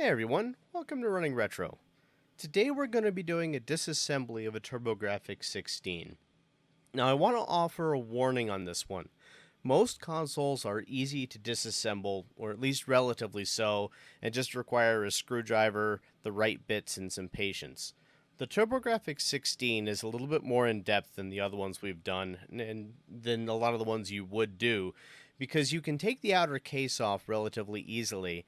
Hey everyone, welcome to Running Retro. Today we're going to be doing a disassembly of a TurboGrafx 16. Now I want to offer a warning on this one. Most consoles are easy to disassemble, or at least relatively so, and just require a screwdriver, the right bits, and some patience. The TurboGrafx 16 is a little bit more in depth than the other ones we've done, and than a lot of the ones you would do, because you can take the outer case off relatively easily.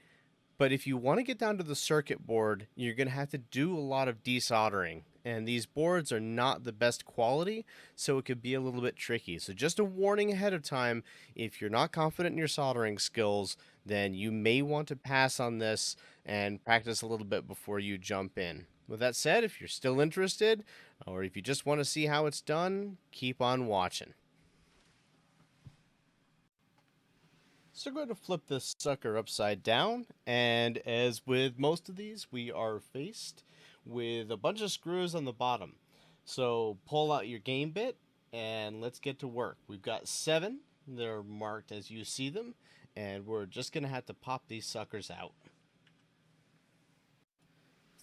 But if you want to get down to the circuit board, you're going to have to do a lot of desoldering. And these boards are not the best quality, so it could be a little bit tricky. So just a warning ahead of time, if you're not confident in your soldering skills, then you may want to pass on this and practice a little bit before you jump in. With that said, if you're still interested, or if you just want to see how it's done, keep on watching. So we're going to flip this sucker upside down, and as with most of these, we are faced with a bunch of screws on the bottom. So pull out your game bit, and let's get to work. We've got 7. They're marked as you see them, and we're just going to have to pop these suckers out.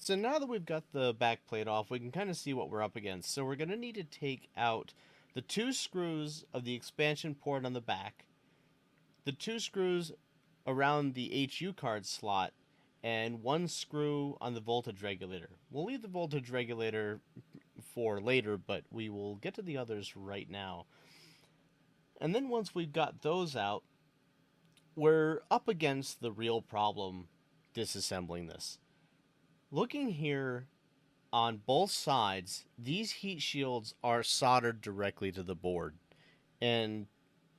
So now that we've got the back plate off, we can kind of see what we're up against. So we're going to need to take out the 2 screws of the expansion port on the back, the 2 screws around the HU card slot, and 1 screw on the voltage regulator. We'll leave the voltage regulator for later, but we will get to the others right now. And then once we've got those out, we're up against the real problem disassembling this. Looking here on both sides, these heat shields are soldered directly to the board, and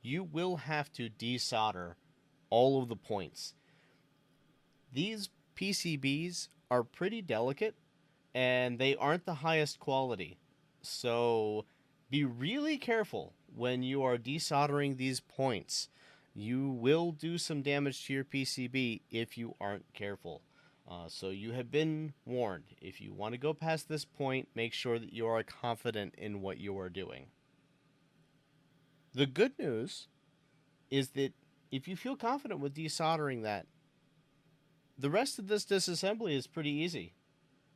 you will have to desolder all of the points. These PCBs are pretty delicate, and they aren't the highest quality. So be really careful when you are desoldering these points. You will do some damage to your PCB if you aren't careful. So you have been warned. If you want to go past this point, make sure that you are confident in what you are doing. The good news is that if you feel confident with desoldering that, the rest of this disassembly is pretty easy.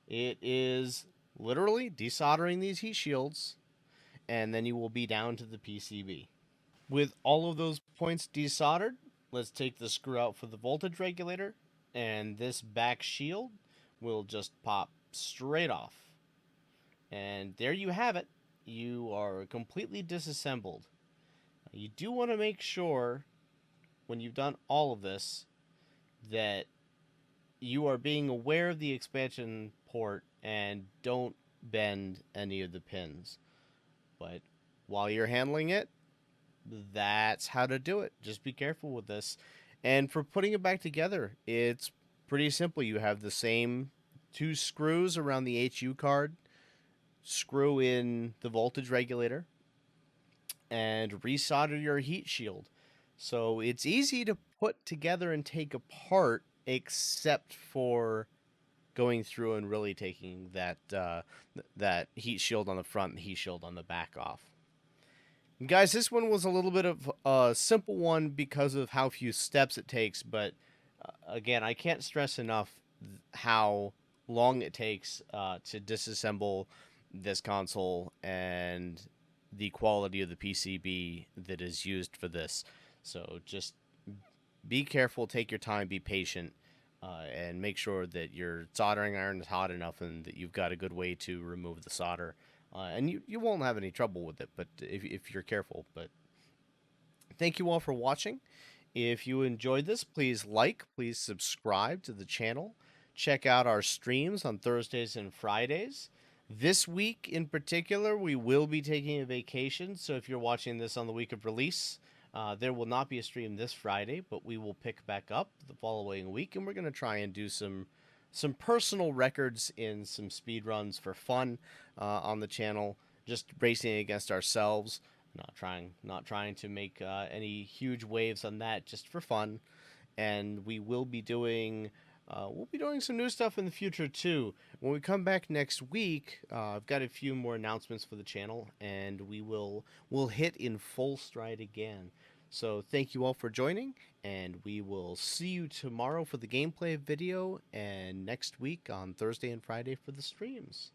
It is literally desoldering these heat shields, and then you will be down to the PCB. With all of those points desoldered, let's take the screw out for the voltage regulator, and this back shield will just pop straight off. And there you have it. You are completely disassembled. You do want to make sure, when you've done all of this, that you are being aware of the expansion port and don't bend any of the pins. But while you're handling it, that's how to do it. Just be careful with this. And for putting it back together, it's pretty simple. You have the same 2 screws around the HU card, screw in the voltage regulator, and resolder your heat shield. So it's easy to put together and take apart, except for going through and really taking that heat shield on the front and the heat shield on the back off. And guys, this one was a little bit of a simple one because of how few steps it takes, but again, I can't stress enough how long it takes to disassemble this console and the quality of the PCB that is used for this. So just be careful, take your time, be patient, and make sure that your soldering iron is hot enough and that you've got a good way to remove the solder. And you won't have any trouble with it, but if you're careful. But thank you all for watching. If you enjoyed this, please please subscribe to the channel. Check out our streams on Thursdays and Fridays. This week in particular, we will be taking a vacation, so if you're watching this on the week of release, there will not be a stream this Friday, but we will pick back up the following week, and we're going to try and do some personal records in some speed runs for fun on the channel, just racing against ourselves. Not trying to make any huge waves on that, just for fun. And we will be doing some new stuff in the future too. When we come back next week, I've got a few more announcements for the channel, and we'll hit in full stride again. So thank you all for joining, and we will see you tomorrow for the gameplay video and next week on Thursday and Friday for the streams.